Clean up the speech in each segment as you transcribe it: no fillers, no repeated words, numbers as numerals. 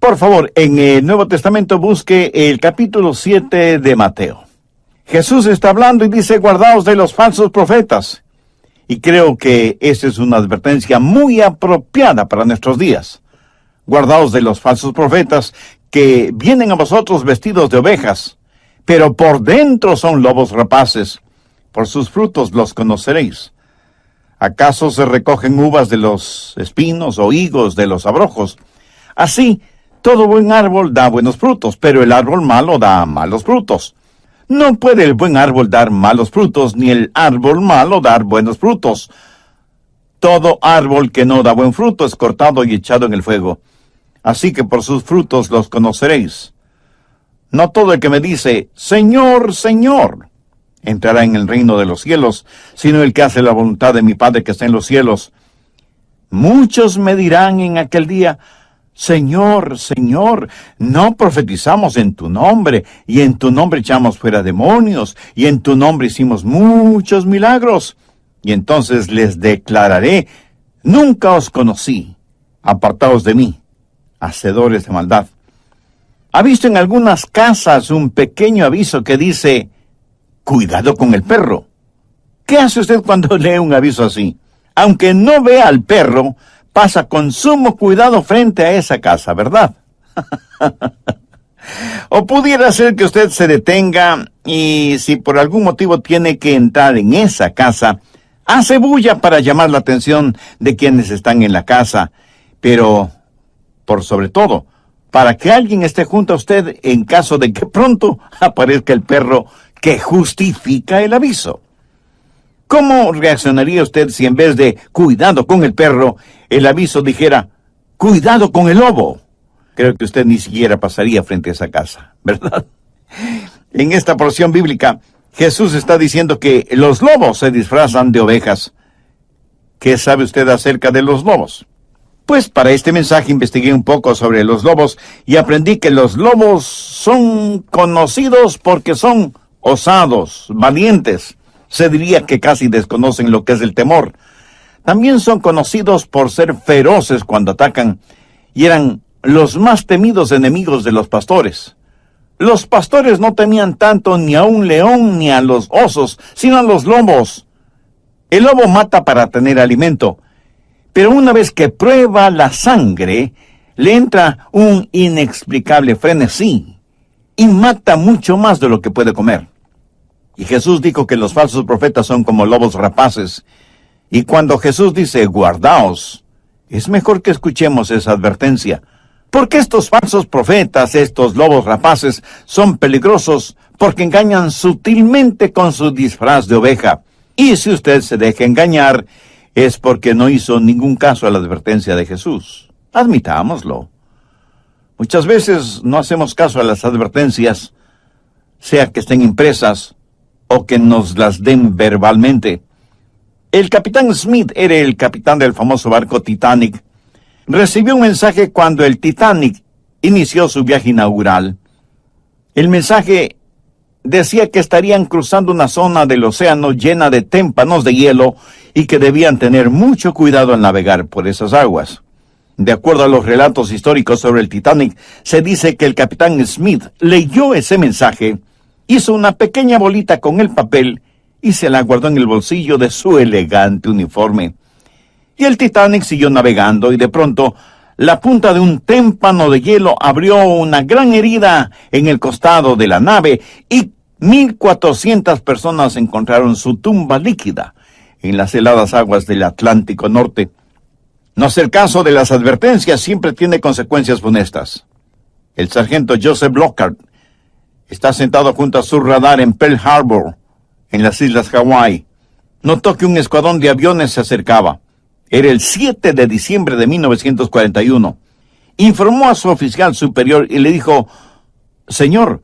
Por favor, en el Nuevo Testamento busque el capítulo 7 de Mateo. Jesús está hablando y dice, guardaos de los falsos profetas. Y creo que esa es una advertencia muy apropiada para nuestros días. Guardaos de los falsos profetas que vienen a vosotros vestidos de ovejas, pero por dentro son lobos rapaces. Por sus frutos los conoceréis. ¿Acaso se recogen uvas de los espinos o higos de los abrojos? Así, todo buen árbol da buenos frutos, pero el árbol malo da malos frutos. No puede el buen árbol dar malos frutos, ni el árbol malo dar buenos frutos. Todo árbol que no da buen fruto es cortado y echado en el fuego. Así que por sus frutos los conoceréis. No todo el que me dice, Señor, Señor, entrará en el reino de los cielos, sino el que hace la voluntad de mi Padre que está en los cielos. Muchos me dirán en aquel día, Señor, Señor, ¿no profetizamos en tu nombre, y en tu nombre echamos fuera demonios, y en tu nombre hicimos muchos milagros? Y entonces les declararé, nunca os conocí, apartaos de mí, hacedores de maldad. ¿Ha visto en algunas casas un pequeño aviso que dice, cuidado con el perro? ¿Qué hace usted cuando lee un aviso así? Aunque no vea al perro, pasa con sumo cuidado frente a esa casa, ¿verdad? O pudiera ser que usted se detenga y si por algún motivo tiene que entrar en esa casa, hace bulla para llamar la atención de quienes están en la casa, pero por sobre todo, para que alguien esté junto a usted en caso de que pronto aparezca el perro que justifica el aviso. ¿Cómo reaccionaría usted si en vez de cuidado con el perro, el aviso dijera cuidado con el lobo? Creo que usted ni siquiera pasaría frente a esa casa, ¿verdad? En esta porción bíblica, Jesús está diciendo que los lobos se disfrazan de ovejas. ¿Qué sabe usted acerca de los lobos? Pues para este mensaje investigué un poco sobre los lobos y aprendí que los lobos son conocidos porque son osados, valientes. Se diría que casi desconocen lo que es el temor. También son conocidos por ser feroces cuando atacan y eran los más temidos enemigos de los pastores. Los pastores no temían tanto ni a un león ni a los osos, sino a los lobos. El lobo mata para tener alimento, pero una vez que prueba la sangre, le entra un inexplicable frenesí y mata mucho más de lo que puede comer. Y Jesús dijo que los falsos profetas son como lobos rapaces. Y cuando Jesús dice, guardaos, es mejor que escuchemos esa advertencia. Porque estos falsos profetas, estos lobos rapaces, son peligrosos porque engañan sutilmente con su disfraz de oveja. Y si usted se deja engañar, es porque no hizo ningún caso a la advertencia de Jesús. Admitámoslo. Muchas veces no hacemos caso a las advertencias, sea que estén impresas o que nos las den verbalmente. El capitán Smith era el capitán del famoso barco Titanic. Recibió un mensaje cuando el Titanic inició su viaje inaugural. El mensaje decía que estarían cruzando una zona del océano llena de témpanos de hielo y que debían tener mucho cuidado al navegar por esas aguas. De acuerdo a los relatos históricos sobre el Titanic, se dice que el capitán Smith leyó ese mensaje, hizo una pequeña bolita con el papel y se la guardó en el bolsillo de su elegante uniforme. Y el Titanic siguió navegando y de pronto la punta de un témpano de hielo abrió una gran herida en el costado de la nave y 1,400 personas encontraron su tumba líquida en las heladas aguas del Atlántico Norte. No hacer caso de las advertencias siempre tiene consecuencias funestas. El sargento Joseph Lockhart está sentado junto a su radar en Pearl Harbor, en las islas Hawái. Notó que un escuadrón de aviones se acercaba. Era el 7 de diciembre de 1941. Informó a su oficial superior y le dijo, «Señor,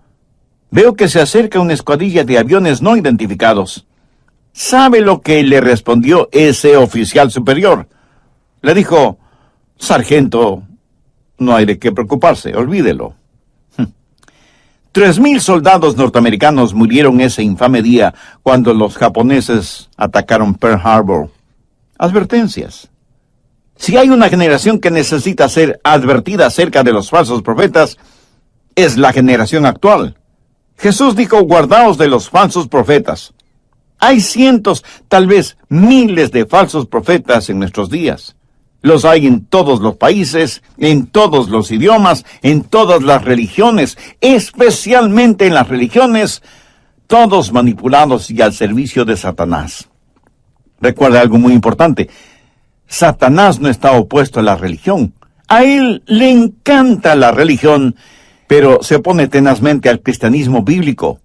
veo que se acerca una escuadrilla de aviones no identificados». ¿Sabe lo que le respondió ese oficial superior? Le dijo, «Sargento, no hay de qué preocuparse, olvídelo». 3,000 soldados norteamericanos murieron ese infame día cuando los japoneses atacaron Pearl Harbor. Advertencias. Si hay una generación que necesita ser advertida acerca de los falsos profetas, es la generación actual. Jesús dijo, guardaos de los falsos profetas. Hay cientos, tal vez miles de falsos profetas en nuestros días. Los hay en todos los países, en todos los idiomas, en todas las religiones, especialmente en las religiones, todos manipulados y al servicio de Satanás. Recuerda algo muy importante. Satanás no está opuesto a la religión. A él le encanta la religión, pero se opone tenazmente al cristianismo bíblico.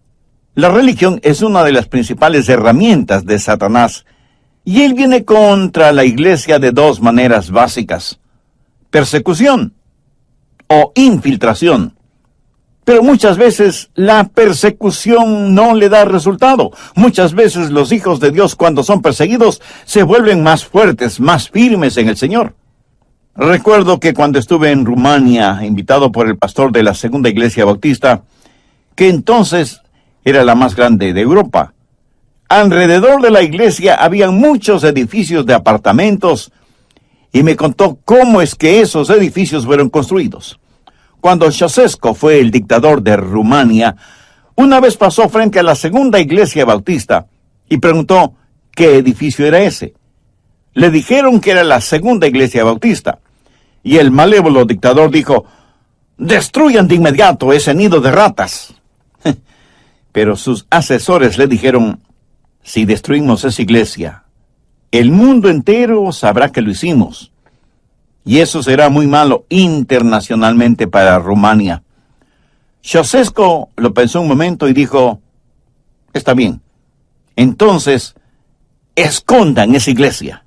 La religión es una de las principales herramientas de Satanás, y él viene contra la iglesia de dos maneras básicas: persecución o infiltración. Pero muchas veces la persecución no le da resultado. Muchas veces los hijos de Dios, cuando son perseguidos, se vuelven más fuertes, más firmes en el Señor. Recuerdo que cuando estuve en Rumania, invitado por el pastor de la Segunda Iglesia Bautista, que entonces era la más grande de Europa, alrededor de la iglesia había muchos edificios de apartamentos, y me contó cómo es que esos edificios fueron construidos. Cuando Ceausescu fue el dictador de Rumania, una vez pasó frente a la Segunda Iglesia Bautista y preguntó qué edificio era ese. Le dijeron que era la Segunda Iglesia Bautista, y el malévolo dictador dijo, destruyan de inmediato ese nido de ratas. Pero sus asesores le dijeron, si destruimos esa iglesia, el mundo entero sabrá que lo hicimos. Y eso será muy malo internacionalmente para Rumania. Ceausescu lo pensó un momento y dijo, está bien, entonces escondan esa iglesia.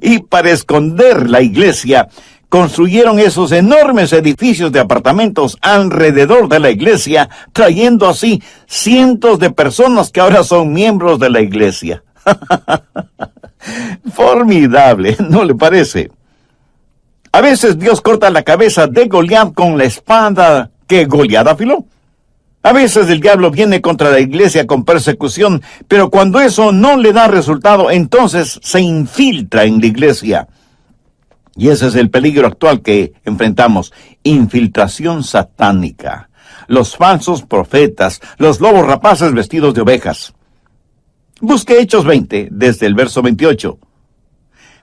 Y para esconder la iglesia, construyeron esos enormes edificios de apartamentos alrededor de la iglesia, trayendo así cientos de personas que ahora son miembros de la iglesia. Formidable, ¿no le parece? A veces Dios corta la cabeza de Goliat con la espada que Goliat afiló. A veces el diablo viene contra la iglesia con persecución, pero cuando eso no le da resultado, entonces se infiltra en la iglesia. Y ese es el peligro actual que enfrentamos: infiltración satánica. Los falsos profetas, los lobos rapaces vestidos de ovejas. Busque Hechos 20, desde el verso 28.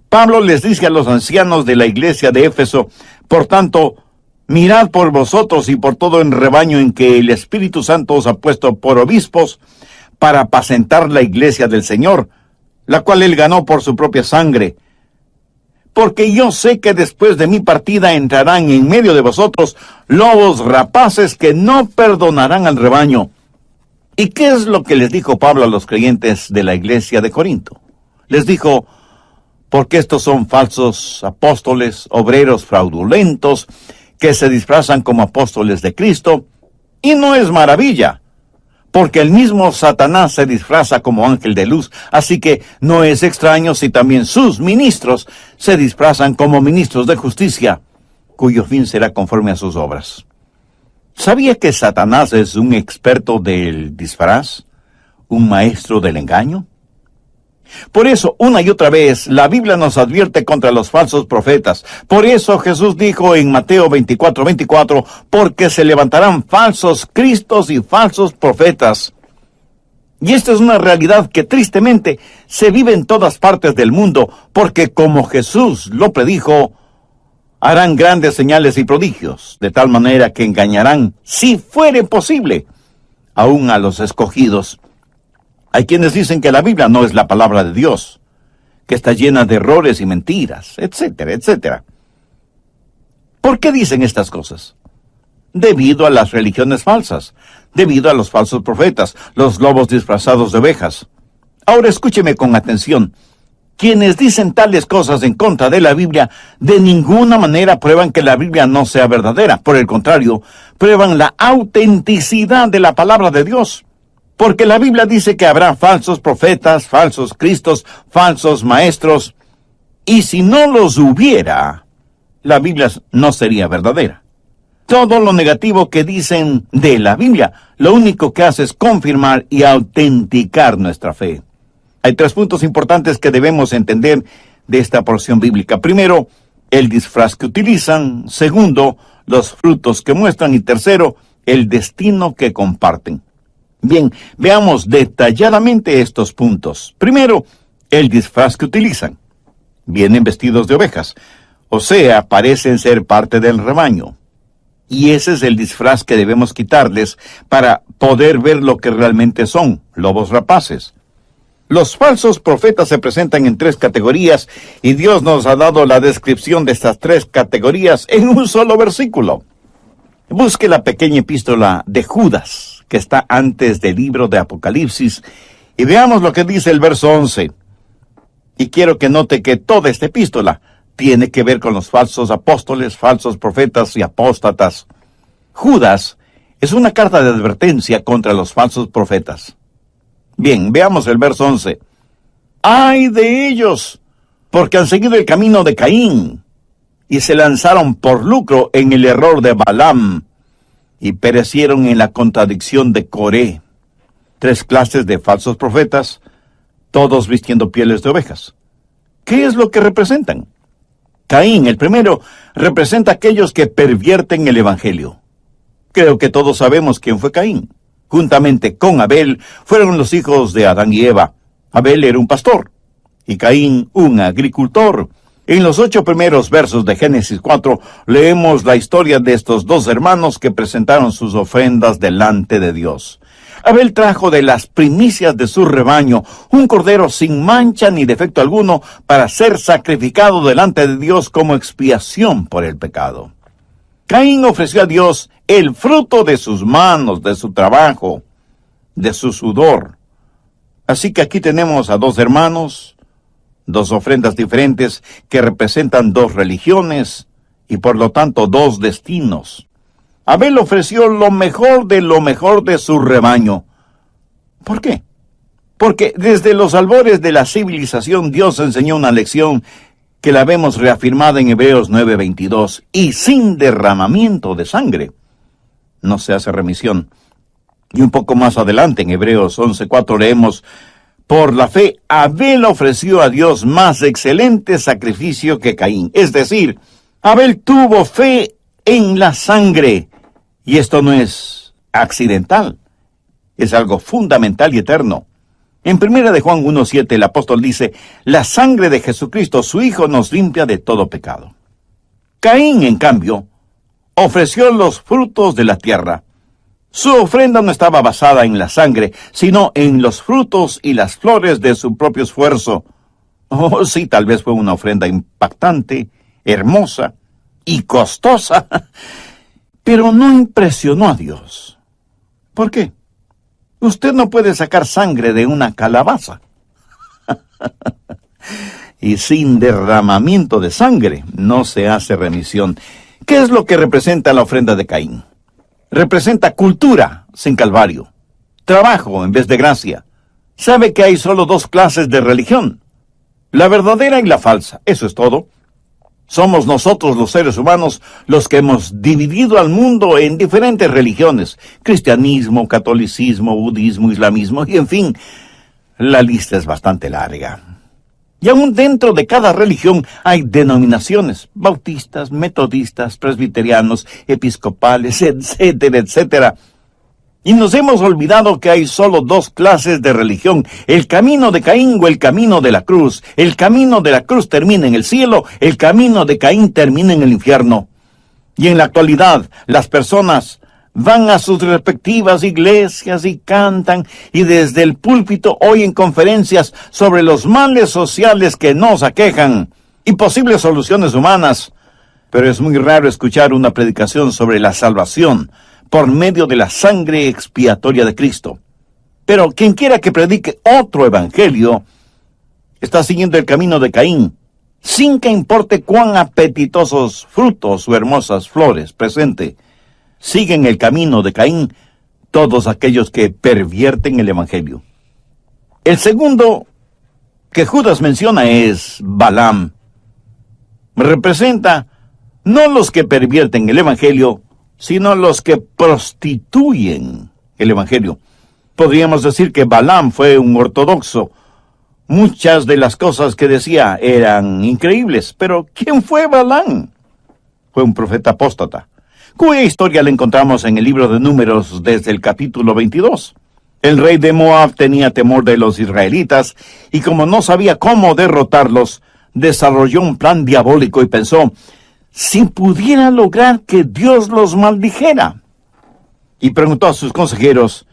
Pablo les dice a los ancianos de la iglesia de Éfeso, por tanto, mirad por vosotros y por todo el rebaño en que el Espíritu Santo os ha puesto por obispos, para apacentar la iglesia del Señor, la cual él ganó por su propia sangre. Porque yo sé que después de mi partida entrarán en medio de vosotros lobos rapaces que no perdonarán al rebaño. ¿Y qué es lo que les dijo Pablo a los creyentes de la iglesia de Corinto? Les dijo, porque estos son falsos apóstoles, obreros fraudulentos, que se disfrazan como apóstoles de Cristo, y no es maravilla, porque el mismo Satanás se disfraza como ángel de luz, así que no es extraño si también sus ministros se disfrazan como ministros de justicia, cuyo fin será conforme a sus obras. ¿Sabía que Satanás es un experto del disfraz? ¿Un maestro del engaño? Por eso, una y otra vez, la Biblia nos advierte contra los falsos profetas. Por eso Jesús dijo en Mateo 24:24, porque se levantarán falsos cristos y falsos profetas. Y esta es una realidad que tristemente se vive en todas partes del mundo, porque como Jesús lo predijo, harán grandes señales y prodigios, de tal manera que engañarán, si fuere posible, aún a los escogidos. Hay quienes dicen que la Biblia no es la palabra de Dios, que está llena de errores y mentiras, etcétera, etcétera. ¿Por qué dicen estas cosas? Debido a las religiones falsas, debido a los falsos profetas, los lobos disfrazados de ovejas. Ahora escúcheme con atención. Quienes dicen tales cosas en contra de la Biblia, de ninguna manera prueban que la Biblia no sea verdadera. Por el contrario, prueban la autenticidad de la palabra de Dios. Porque la Biblia dice que habrá falsos profetas, falsos cristos, falsos maestros, y si no los hubiera, la Biblia no sería verdadera. Todo lo negativo que dicen de la Biblia, lo único que hace es confirmar y autenticar nuestra fe. Hay 3 puntos importantes que debemos entender de esta porción bíblica. Primero, el disfraz que utilizan. Segundo, los frutos que muestran. Y tercero, el destino que comparten. Bien, veamos detalladamente estos puntos. Primero, el disfraz que utilizan. Vienen vestidos de ovejas, o sea, parecen ser parte del rebaño. Y ese es el disfraz que debemos quitarles para poder ver lo que realmente son, lobos rapaces. Los falsos profetas se presentan en 3 categorías y Dios nos ha dado la descripción de estas 3 categorías en un solo versículo. Busque la pequeña epístola de Judas, que está antes del libro de Apocalipsis, y veamos lo que dice el verso 11. Y quiero que note que toda esta epístola tiene que ver con los falsos apóstoles, falsos profetas y apóstatas. Judas es una carta de advertencia contra los falsos profetas. Bien, veamos el verso 11. ¡Ay de ellos! Porque han seguido el camino de Caín, y se lanzaron por lucro en el error de Balaam, y perecieron en la contradicción de Coré. 3 clases de falsos profetas, todos vistiendo pieles de ovejas. ¿Qué es lo que representan? Caín, el primero, representa a aquellos que pervierten el evangelio. Creo que todos sabemos quién fue Caín. Juntamente con Abel, fueron los hijos de Adán y Eva. Abel era un pastor, y Caín un agricultor. En los 8 primeros versos de Génesis 4, leemos la historia de estos 2 hermanos que presentaron sus ofrendas delante de Dios. Abel trajo de las primicias de su rebaño un cordero sin mancha ni defecto alguno para ser sacrificado delante de Dios como expiación por el pecado. Caín ofreció a Dios el fruto de sus manos, de su trabajo, de su sudor. Así que aquí tenemos a 2 hermanos, 2 ofrendas diferentes que representan 2 religiones y por lo tanto 2 destinos. Abel ofreció lo mejor de su rebaño. ¿Por qué? Porque desde los albores de la civilización Dios enseñó una lección que la vemos reafirmada en Hebreos 9:22, y sin derramamiento de sangre no se hace remisión. Y un poco más adelante en Hebreos 11:4 leemos, por la fe Abel ofreció a Dios más excelente sacrificio que Caín. Es decir, Abel tuvo fe en la sangre. Y esto no es accidental, es algo fundamental y eterno. En 1 de Juan 1:7 el apóstol dice, la sangre de Jesucristo, su Hijo, nos limpia de todo pecado. Caín, en cambio, ofreció los frutos de la tierra. Su ofrenda no estaba basada en la sangre, sino en los frutos y las flores de su propio esfuerzo. Oh, sí, tal vez fue una ofrenda impactante, hermosa y costosa, pero no impresionó a Dios. ¿Por qué? Usted no puede sacar sangre de una calabaza. Y sin derramamiento de sangre no se hace remisión. ¿Qué es lo que representa la ofrenda de Caín? Representa cultura sin calvario, trabajo en vez de gracia. Sabe que hay solo 2 clases de religión, la verdadera y la falsa. Eso es todo. Somos nosotros los seres humanos los que hemos dividido al mundo en diferentes religiones, cristianismo, catolicismo, budismo, islamismo, y en fin, la lista es bastante larga. Y aún dentro de cada religión hay denominaciones, bautistas, metodistas, presbiterianos, episcopales, etcétera, etcétera. Y nos hemos olvidado que hay solo 2 clases de religión, el camino de Caín o el camino de la cruz. El camino de la cruz termina en el cielo, el camino de Caín termina en el infierno. Y en la actualidad, las personas van a sus respectivas iglesias y cantan, y desde el púlpito oyen conferencias sobre los males sociales que nos aquejan y posibles soluciones humanas. Pero es muy raro escuchar una predicación sobre la salvación por medio de la sangre expiatoria de Cristo. Pero quien quiera que predique otro evangelio está siguiendo el camino de Caín, sin que importe cuán apetitosos frutos o hermosas flores presente. Siguen el camino de Caín todos aquellos que pervierten el evangelio. El segundo que Judas menciona es Balaam. Representa no los que pervierten el evangelio, sino los que prostituyen el evangelio. Podríamos decir que Balaam fue un ortodoxo, Muchas de las cosas que decía eran increíbles, pero ¿quién fue Balaam? Fue un profeta apóstata, cuya historia la encontramos en el libro de Números desde el capítulo 22. El rey de Moab tenía temor de los israelitas, y como no sabía cómo derrotarlos, desarrolló un plan diabólico y pensó, si pudiera lograr que Dios los maldijera. Y preguntó a sus consejeros,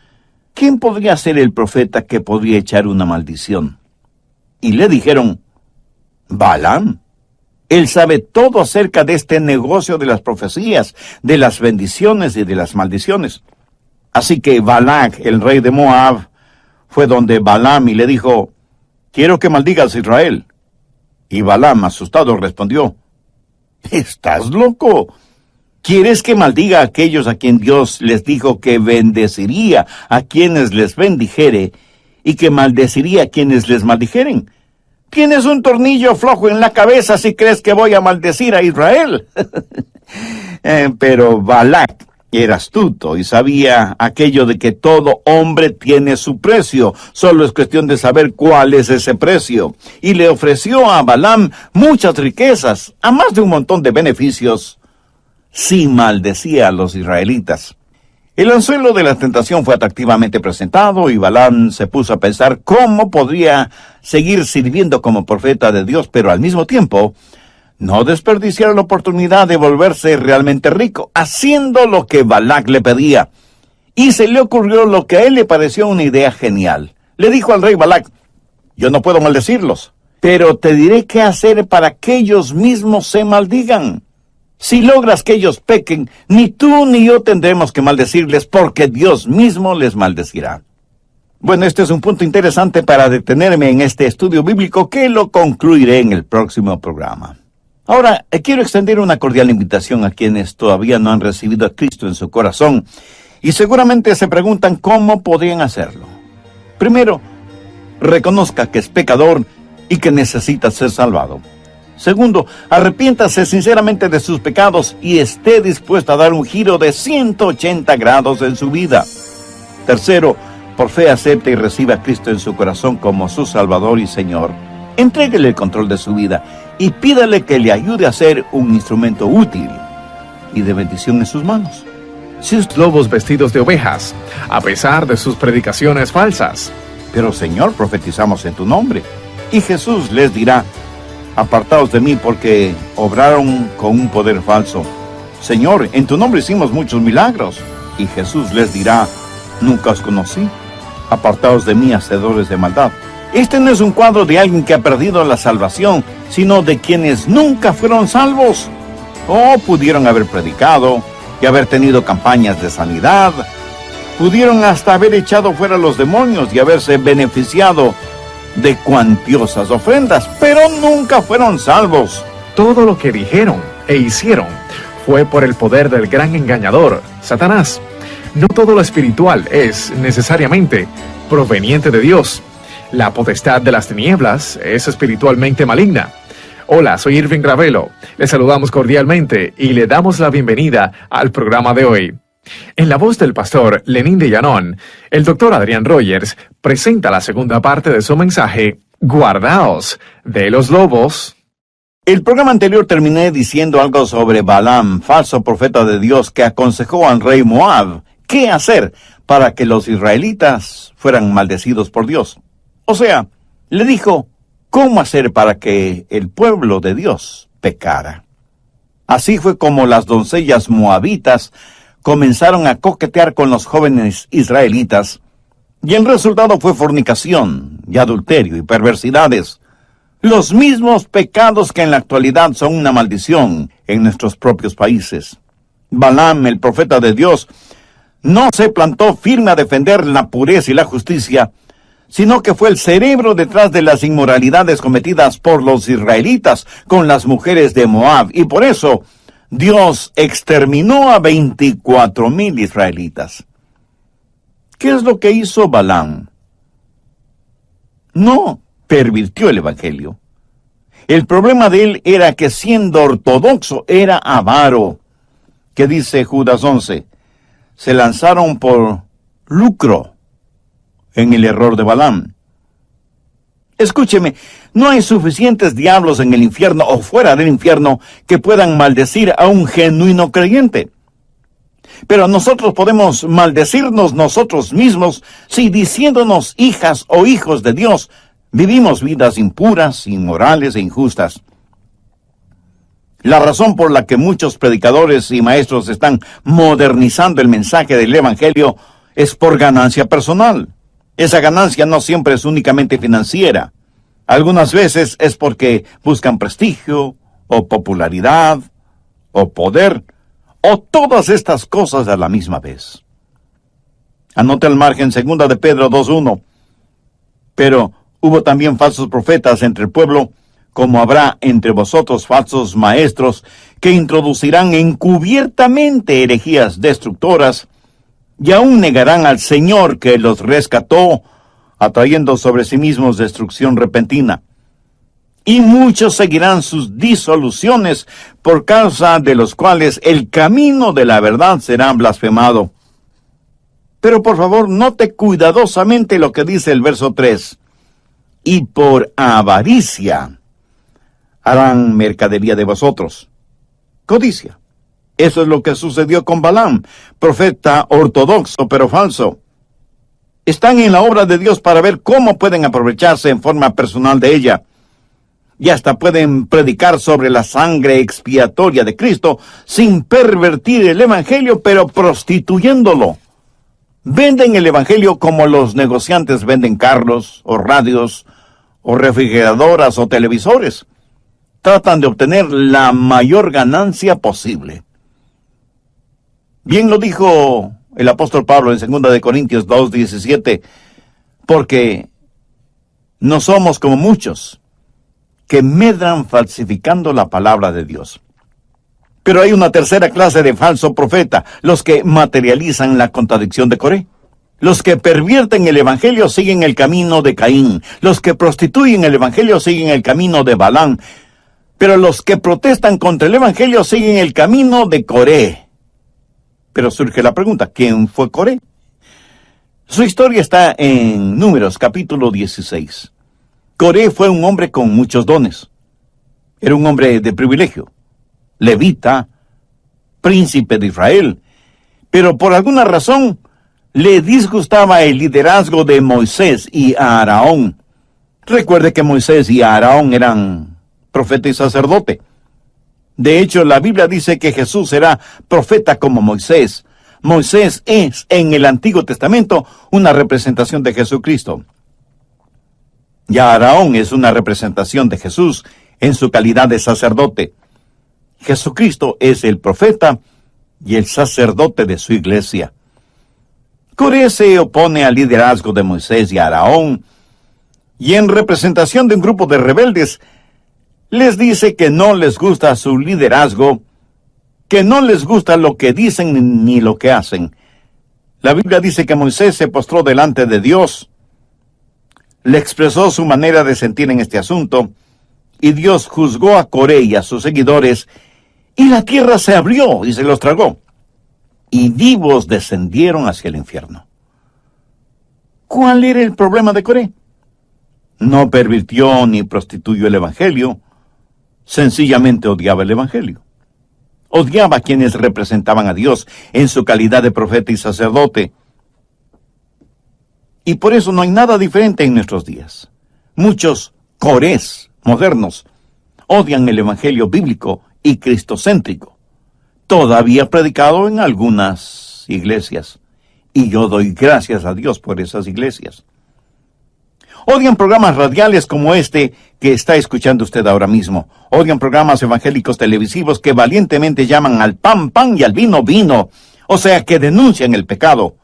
¿quién podría ser el profeta que podría echar una maldición? Y le dijeron, Balaam. Él sabe todo acerca de este negocio de las profecías, de las bendiciones y de las maldiciones. Así que Balac, el rey de Moab, fue donde Balaam y le dijo, quiero que maldigas a Israel. Y Balaam, asustado, respondió, ¿estás loco? ¿Quieres que maldiga a aquellos a quien Dios les dijo que bendeciría a quienes les bendijere y que maldeciría a quienes les maldijeren? Tienes un tornillo flojo en la cabeza si crees que voy a maldecir a Israel. Pero Balac era astuto y sabía aquello de que todo hombre tiene su precio. Solo es cuestión de saber cuál es ese precio. Y le ofreció a Balaam muchas riquezas, a más de un montón de beneficios, si maldecía a los israelitas. El anzuelo de la tentación fue atractivamente presentado y Balaam se puso a pensar cómo podría seguir sirviendo como profeta de Dios, pero al mismo tiempo no desperdiciar la oportunidad de volverse realmente rico, haciendo lo que Balac le pedía. Y se le ocurrió lo que a él le pareció una idea genial. Le dijo al rey Balac, yo no puedo maldecirlos, pero te diré qué hacer para que ellos mismos se maldigan. Si logras que ellos pequen, ni tú ni yo tendremos que maldecirles, porque Dios mismo les maldecirá. Bueno, este es un punto interesante para detenerme en este estudio bíblico, que lo concluiré en el próximo programa. Ahora, quiero extender una cordial invitación a quienes todavía no han recibido a Cristo en su corazón, y seguramente se preguntan cómo podrían hacerlo. Primero, reconozca que es pecador y que necesita ser salvado. Segundo, arrepiéntase sinceramente de sus pecados y esté dispuesto a dar un giro de 180 grados en su vida. Tercero, por fe acepte y reciba a Cristo en su corazón como su Salvador y Señor. Entréguele el control de su vida y pídale que le ayude a ser un instrumento útil y de bendición en sus manos. Sus lobos vestidos de ovejas, a pesar de sus predicaciones falsas. Pero Señor, profetizamos en tu nombre. Y Jesús les dirá, apartaos de mí porque obraron con un poder falso. Señor, en tu nombre hicimos muchos milagros. Y Jesús les dirá, nunca os conocí. Apartaos de mí, hacedores de maldad. Este no es un cuadro de alguien que ha perdido la salvación, sino de quienes nunca fueron salvos. O pudieron haber predicado y haber tenido campañas de sanidad. Pudieron hasta haber echado fuera a los demonios y haberse beneficiado de cuantiosas ofrendas, pero nunca fueron salvos. Todo lo que dijeron e hicieron fue por el poder del gran engañador, Satanás. No todo lo espiritual es necesariamente proveniente de Dios. La potestad de las tinieblas es espiritualmente maligna. Hola, soy Irving Ravelo. Le saludamos cordialmente y le damos la bienvenida al programa de hoy. En la voz del pastor Lenín de Llanón, el doctor Adrián Rogers presenta la segunda parte de su mensaje, Guardaos de los lobos. El programa anterior terminé diciendo algo sobre Balaam, falso profeta de Dios, que aconsejó al rey Moab qué hacer para que los israelitas fueran maldecidos por Dios. O sea, le dijo cómo hacer para que el pueblo de Dios pecara. Así fue como las doncellas moabitas comenzaron a coquetear con los jóvenes israelitas, y el resultado fue fornicación, y adulterio, y perversidades. Los mismos pecados que en la actualidad son una maldición en nuestros propios países. Balaam, el profeta de Dios, no se plantó firme a defender la pureza y la justicia, sino que fue el cerebro detrás de las inmoralidades cometidas por los israelitas con las mujeres de Moab, y por eso Dios exterminó a 24,000 israelitas. ¿Qué es lo que hizo Balaam? No pervirtió el evangelio. El problema de él era que, siendo ortodoxo, era avaro. ¿Qué dice Judas 11? Se lanzaron por lucro en el error de Balaam. Escúcheme, no hay suficientes diablos en el infierno o fuera del infierno que puedan maldecir a un genuino creyente. Pero nosotros podemos maldecirnos nosotros mismos si, diciéndonos hijas o hijos de Dios, vivimos vidas impuras, inmorales e injustas. La razón por la que muchos predicadores y maestros están modernizando el mensaje del Evangelio es por ganancia personal. Esa ganancia no siempre es únicamente financiera. Algunas veces es porque buscan prestigio, o popularidad, o poder, o todas estas cosas a la misma vez. Anota al margen 2 de Pedro 2:1. Pero hubo también falsos profetas entre el pueblo, como habrá entre vosotros falsos maestros, que introducirán encubiertamente herejías destructoras, y aún negarán al Señor que los rescató, atrayendo sobre sí mismos destrucción repentina. Y muchos seguirán sus disoluciones, por causa de los cuales el camino de la verdad será blasfemado. Pero por favor, note cuidadosamente lo que dice el verso 3. Y por avaricia harán mercadería de vosotros. Codicia. Eso es lo que sucedió con Balaam, profeta ortodoxo pero falso. Están en la obra de Dios para ver cómo pueden aprovecharse en forma personal de ella. Y hasta pueden predicar sobre la sangre expiatoria de Cristo sin pervertir el Evangelio, pero prostituyéndolo. Venden el Evangelio como los negociantes venden carros, o radios, o refrigeradoras, o televisores. Tratan de obtener la mayor ganancia posible. Bien lo dijo el apóstol Pablo en 2 de Corintios 2:17, porque no somos como muchos que medran falsificando la palabra de Dios. Pero hay una tercera clase de falso profeta, los que materializan la contradicción de Coré. Los que pervierten el Evangelio siguen el camino de Caín. Los que prostituyen el Evangelio siguen el camino de Balaam. Pero los que protestan contra el Evangelio siguen el camino de Coré. Pero surge la pregunta, ¿quién fue Coré? Su historia está en Números, capítulo 16. Coré fue un hombre con muchos dones. Era un hombre de privilegio, levita, príncipe de Israel, pero por alguna razón le disgustaba el liderazgo de Moisés y Aarón. Recuerde que Moisés y Aarón eran profeta y sacerdote. De hecho, la Biblia dice que Jesús será profeta como Moisés. Moisés es, en el Antiguo Testamento, una representación de Jesucristo. Y Aarón es una representación de Jesús en su calidad de sacerdote. Jesucristo es el profeta y el sacerdote de su iglesia. Coré se opone al liderazgo de Moisés y Aarón, y en representación de un grupo de rebeldes, les dice que no les gusta su liderazgo, que no les gusta lo que dicen ni lo que hacen. La Biblia dice que Moisés se postró delante de Dios, le expresó su manera de sentir en este asunto, y Dios juzgó a Coré y a sus seguidores, y la tierra se abrió y se los tragó, y vivos descendieron hacia el infierno. ¿Cuál era el problema de Coré? No pervirtió ni prostituyó el Evangelio, sencillamente odiaba el Evangelio. Odiaba a quienes representaban a Dios en su calidad de profeta y sacerdote. Y por eso no hay nada diferente en nuestros días. Muchos corés modernos odian el Evangelio bíblico y cristocéntrico, todavía predicado en algunas iglesias. Y yo doy gracias a Dios por esas iglesias. Odian programas radiales como este que está escuchando usted ahora mismo. Odian programas evangélicos televisivos que valientemente llaman al pan, pan y al vino, vino. O sea, que denuncian el pecado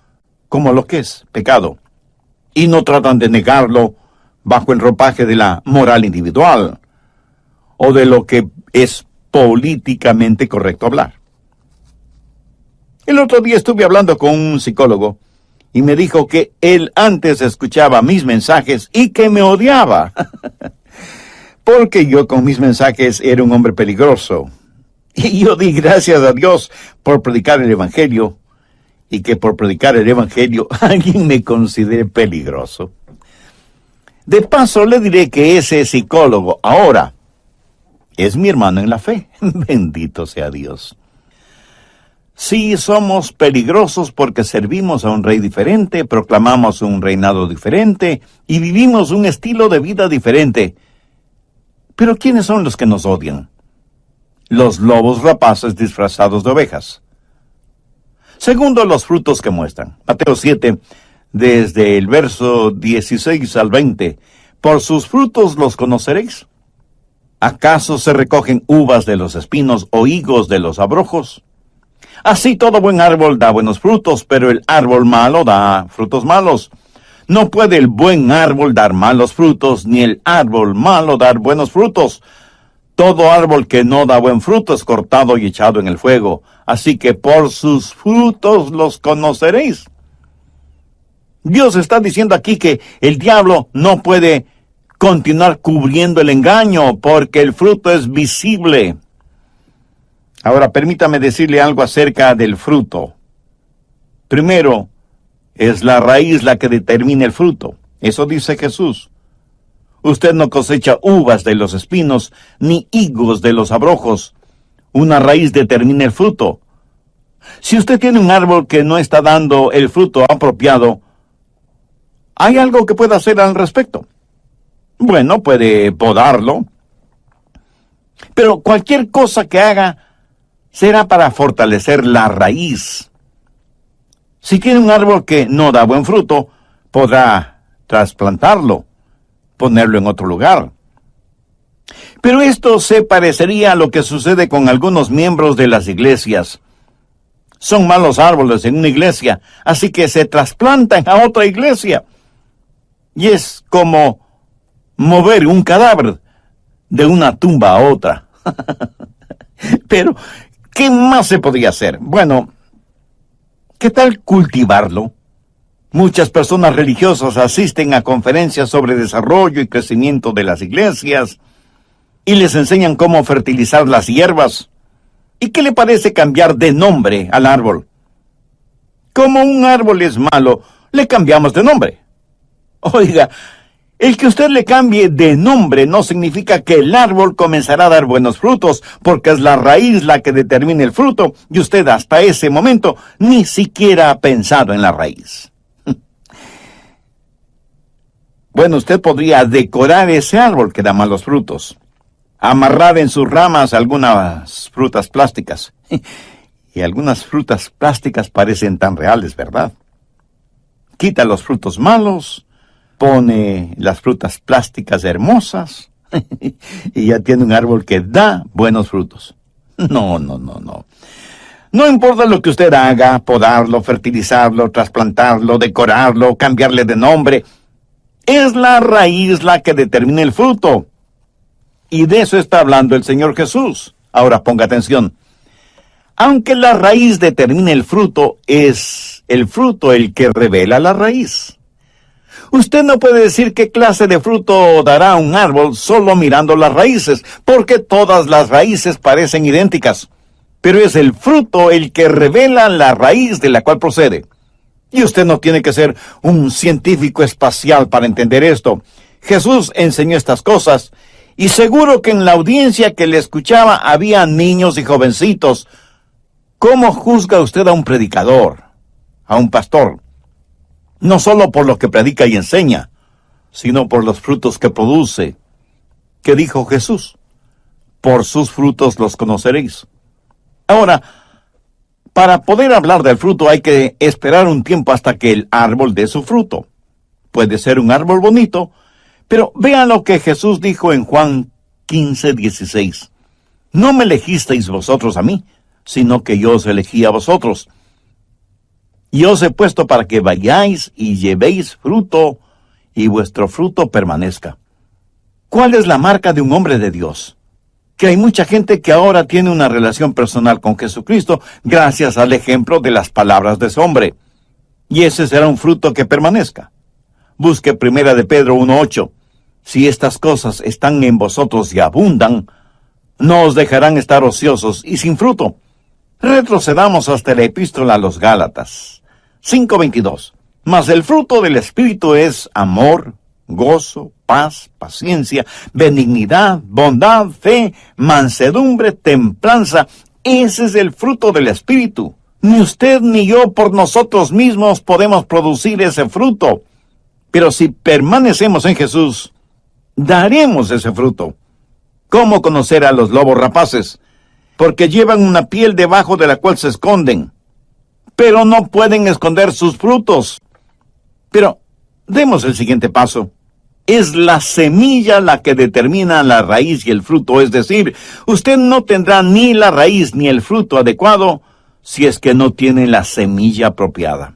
como lo que es pecado. Y no tratan de negarlo bajo el ropaje de la moral individual o de lo que es políticamente correcto hablar. El otro día estuve hablando con un psicólogo y me dijo que él antes escuchaba mis mensajes y que me odiaba. Porque yo con mis mensajes era un hombre peligroso. Y yo di gracias a Dios por predicar el Evangelio, y que por predicar el Evangelio alguien me considere peligroso. De paso le diré que ese psicólogo ahora es mi hermano en la fe. Bendito sea Dios. Sí, somos peligrosos porque servimos a un rey diferente, proclamamos un reinado diferente y vivimos un estilo de vida diferente. Pero ¿quiénes son los que nos odian? Los lobos rapaces disfrazados de ovejas. Segundo, los frutos que muestran. Mateo 7, desde el verso 16 al 20. ¿Por sus frutos los conoceréis? ¿Acaso se recogen uvas de los espinos o higos de los abrojos? Así todo buen árbol da buenos frutos, pero el árbol malo da frutos malos. No puede el buen árbol dar malos frutos, ni el árbol malo dar buenos frutos. Todo árbol que no da buen fruto es cortado y echado en el fuego. Así que por sus frutos los conoceréis. Dios está diciendo aquí que el diablo no puede continuar cubriendo el engaño, porque el fruto es visible. Ahora, permítame decirle algo acerca del fruto. Primero, es la raíz la que determina el fruto. Eso dice Jesús. Usted no cosecha uvas de los espinos, ni higos de los abrojos. Una raíz determina el fruto. Si usted tiene un árbol que no está dando el fruto apropiado, ¿hay algo que pueda hacer al respecto? Bueno, puede podarlo. Pero cualquier cosa que haga será para fortalecer la raíz. Si tiene un árbol que no da buen fruto, podrá trasplantarlo, ponerlo en otro lugar. Pero esto se parecería a lo que sucede con algunos miembros de las iglesias. Son malos árboles en una iglesia, así que se trasplantan a otra iglesia. Y es como mover un cadáver de una tumba a otra. Pero, ¿qué más se podría hacer? Bueno, ¿qué tal cultivarlo? Muchas personas religiosas asisten a conferencias sobre desarrollo y crecimiento de las iglesias y les enseñan cómo fertilizar las hierbas. ¿Y qué le parece cambiar de nombre al árbol? Como un árbol es malo, le cambiamos de nombre. Oiga, el que usted le cambie de nombre no significa que el árbol comenzará a dar buenos frutos, porque es la raíz la que determina el fruto, y usted hasta ese momento ni siquiera ha pensado en la raíz. Bueno, usted podría decorar ese árbol que da malos frutos, amarrar en sus ramas algunas frutas plásticas. Y algunas frutas plásticas parecen tan reales, ¿verdad? Quita los frutos malos, pone las frutas plásticas hermosas y ya tiene un árbol que da buenos frutos. No. No importa lo que usted haga, podarlo, fertilizarlo, trasplantarlo, decorarlo, cambiarle de nombre. Es la raíz la que determina el fruto. Y de eso está hablando el Señor Jesús. Ahora ponga atención. Aunque la raíz determine el fruto, es el fruto el que revela la raíz. Usted no puede decir qué clase de fruto dará un árbol solo mirando las raíces, porque todas las raíces parecen idénticas. Pero es el fruto el que revela la raíz de la cual procede. Y usted no tiene que ser un científico espacial para entender esto. Jesús enseñó estas cosas, y seguro que en la audiencia que le escuchaba había niños y jovencitos. ¿Cómo juzga usted a un predicador, a un pastor? No solo por lo que predica y enseña, sino por los frutos que produce. ¿Qué dijo Jesús? Por sus frutos los conoceréis. Ahora, para poder hablar del fruto hay que esperar un tiempo hasta que el árbol dé su fruto. Puede ser un árbol bonito, pero vean lo que Jesús dijo en Juan 15:16. No me elegisteis vosotros a mí, sino que yo os elegí a vosotros. Y os he puesto para que vayáis y llevéis fruto, y vuestro fruto permanezca. ¿Cuál es la marca de un hombre de Dios? Que hay mucha gente que ahora tiene una relación personal con Jesucristo gracias al ejemplo de las palabras de ese hombre. Y ese será un fruto que permanezca. Busque 1 de Pedro 1:8. Si estas cosas están en vosotros y abundan, no os dejarán estar ociosos y sin fruto. Retrocedamos hasta la epístola a los Gálatas 5:22. Mas el fruto del Espíritu es amor, gozo, paz, paciencia, benignidad, bondad, fe, mansedumbre, templanza. Ese es el fruto del Espíritu. Ni usted ni yo por nosotros mismos podemos producir ese fruto. Pero si permanecemos en Jesús, daremos ese fruto. ¿Cómo conocer a los lobos rapaces? Porque llevan una piel debajo de la cual se esconden, pero no pueden esconder sus frutos. Pero demos el siguiente paso. Es la semilla la que determina la raíz y el fruto, es decir, usted no tendrá ni la raíz ni el fruto adecuado si es que no tiene la semilla apropiada.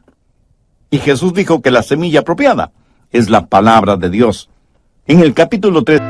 Y Jesús dijo que la semilla apropiada es la palabra de Dios. En el capítulo 3...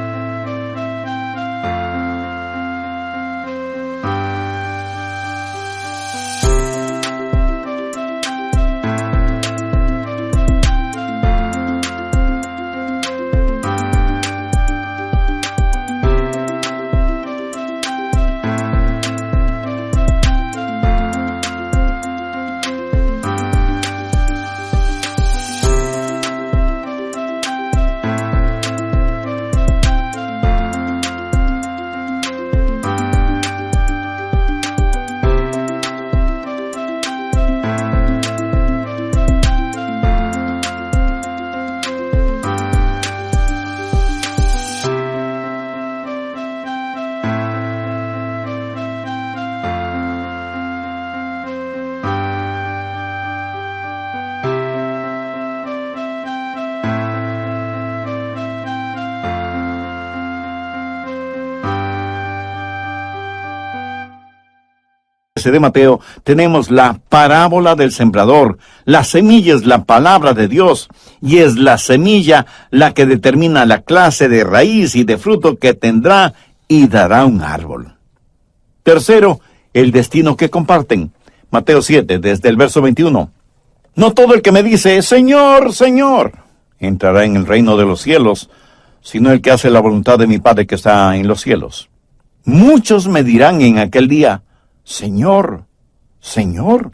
de Mateo, tenemos la parábola del sembrador. La semilla es la palabra de Dios, y es la semilla la que determina la clase de raíz y de fruto que tendrá y dará un árbol. Tercero, el destino que comparten. Mateo 7, desde el verso 21. No todo el que me dice, Señor, Señor, entrará en el reino de los cielos, sino el que hace la voluntad de mi Padre que está en los cielos. Muchos me dirán en aquel día, Señor, Señor,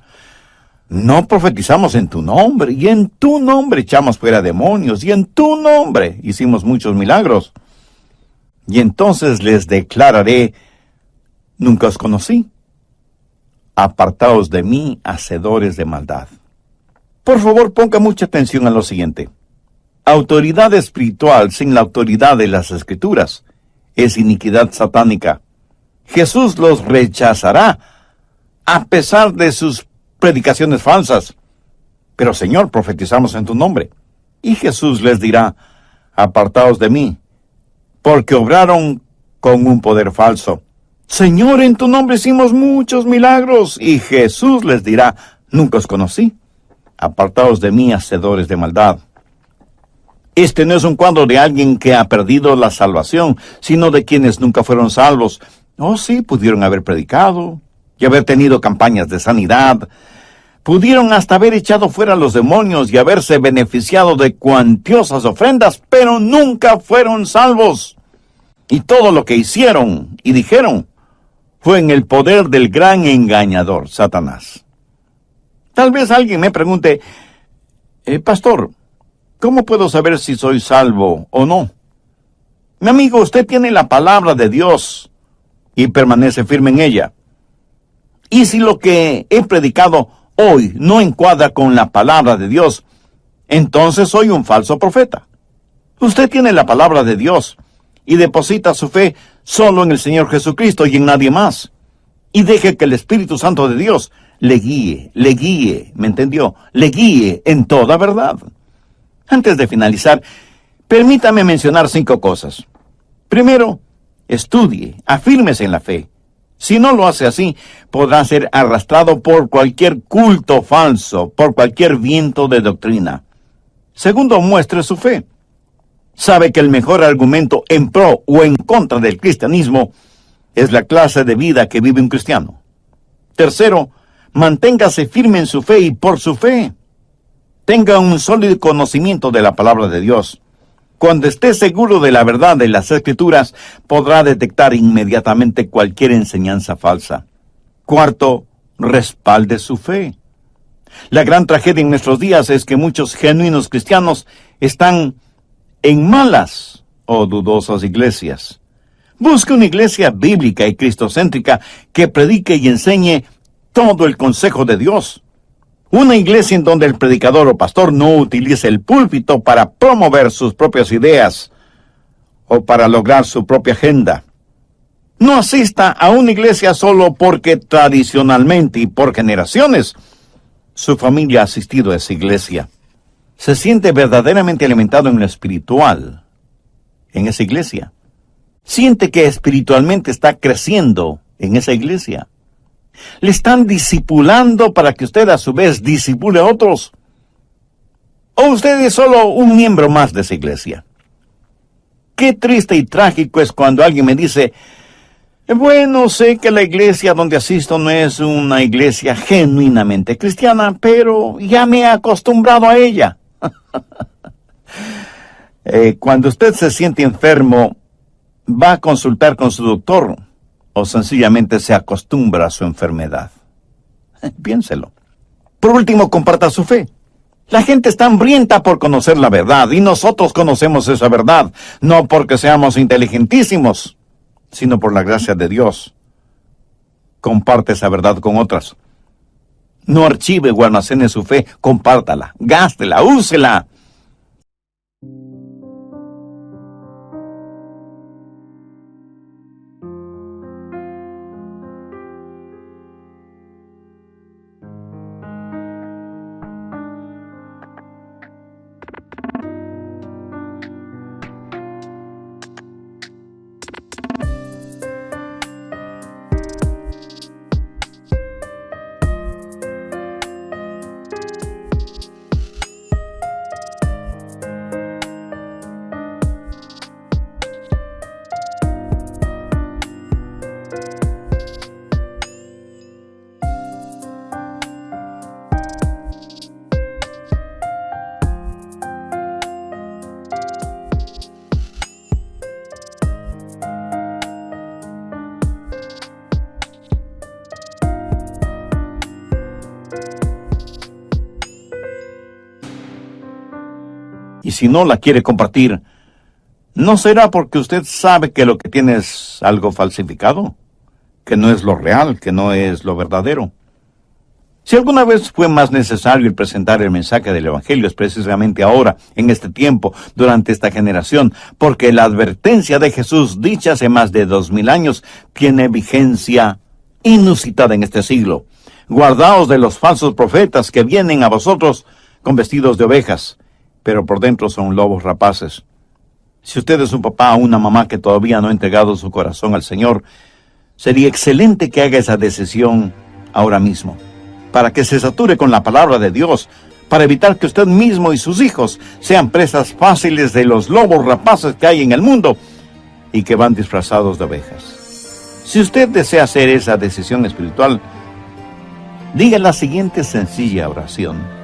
no profetizamos en tu nombre, y en tu nombre echamos fuera demonios, y en tu nombre hicimos muchos milagros. Y entonces les declararé, nunca os conocí. Apartaos de mí, hacedores de maldad. Por favor, ponga mucha atención a lo siguiente. Autoridad espiritual sin la autoridad de las Escrituras es iniquidad satánica. Jesús los rechazará a pesar de sus predicaciones falsas. Pero Señor, profetizamos en tu nombre. Y Jesús les dirá, apartaos de mí, porque obraron con un poder falso. Señor, en tu nombre hicimos muchos milagros. Y Jesús les dirá, nunca os conocí. Apartaos de mí, hacedores de maldad. Este no es un cuadro de alguien que ha perdido la salvación, sino de quienes nunca fueron salvos. Oh, sí, pudieron haber predicado y haber tenido campañas de sanidad. Pudieron hasta haber echado fuera a los demonios y haberse beneficiado de cuantiosas ofrendas, pero nunca fueron salvos. Y todo lo que hicieron y dijeron fue en el poder del gran engañador, Satanás. Tal vez alguien me pregunte, Pastor, ¿cómo puedo saber si soy salvo o no? Mi amigo, usted tiene la palabra de Dios y permanece firme en ella. Y si lo que he predicado hoy no encuadra con la palabra de Dios, entonces soy un falso profeta. Usted tiene la palabra de Dios y deposita su fe solo en el Señor Jesucristo y en nadie más. Y deje que el Espíritu Santo de Dios le guíe, ¿me entendió? Le guíe en toda verdad. Antes de finalizar, permítame mencionar 5 cosas. Primero, estudie, afírmese en la fe. Si no lo hace así, podrá ser arrastrado por cualquier culto falso, por cualquier viento de doctrina. Segundo, muestre su fe. Sabe que el mejor argumento en pro o en contra del cristianismo es la clase de vida que vive un cristiano. Tercero, manténgase firme en su fe y por su fe. Tenga un sólido conocimiento de la palabra de Dios. Cuando esté seguro de la verdad de las Escrituras, podrá detectar inmediatamente cualquier enseñanza falsa. Cuarto, respalde su fe. La gran tragedia en nuestros días es que muchos genuinos cristianos están en malas o dudosas iglesias. Busque una iglesia bíblica y cristocéntrica que predique y enseñe todo el consejo de Dios. Una iglesia en donde el predicador o pastor no utilice el púlpito para promover sus propias ideas o para lograr su propia agenda. No asista a una iglesia solo porque tradicionalmente y por generaciones su familia ha asistido a esa iglesia. Se siente verdaderamente alimentado en lo espiritual en esa iglesia. Siente que espiritualmente está creciendo en esa iglesia. Le están discipulando para que usted a su vez discipule a otros. ¿O usted es solo un miembro más de esa iglesia? Qué triste y trágico es cuando alguien me dice: bueno, sé que la iglesia donde asisto no es una iglesia genuinamente cristiana, pero ya me he acostumbrado a ella. Cuando usted se siente enfermo, ¿va a consultar con su doctor o sencillamente se acostumbra a su enfermedad? Piénselo. Por último, comparta su fe. La gente está hambrienta por conocer la verdad, y nosotros conocemos esa verdad, no porque seamos inteligentísimos, sino por la gracia de Dios. Comparte esa verdad con otras. No archive o almacene su fe, compártala, gástela, úsela. Y si no la quiere compartir, ¿no será porque usted sabe que lo que tiene es algo falsificado? Que no es lo real, que no es lo verdadero. Si alguna vez fue más necesario el presentar el mensaje del Evangelio, es precisamente ahora, en este tiempo, durante esta generación, porque la advertencia de Jesús, dicha hace más de 2000 años, tiene vigencia inusitada en este siglo. Guardaos de los falsos profetas que vienen a vosotros con vestidos de ovejas, pero por dentro son lobos rapaces. Si usted es un papá o una mamá que todavía no ha entregado su corazón al Señor, sería excelente que haga esa decisión ahora mismo, para que se sature con la palabra de Dios, para evitar que usted mismo y sus hijos sean presas fáciles de los lobos rapaces que hay en el mundo y que van disfrazados de ovejas. Si usted desea hacer esa decisión espiritual, diga la siguiente sencilla oración: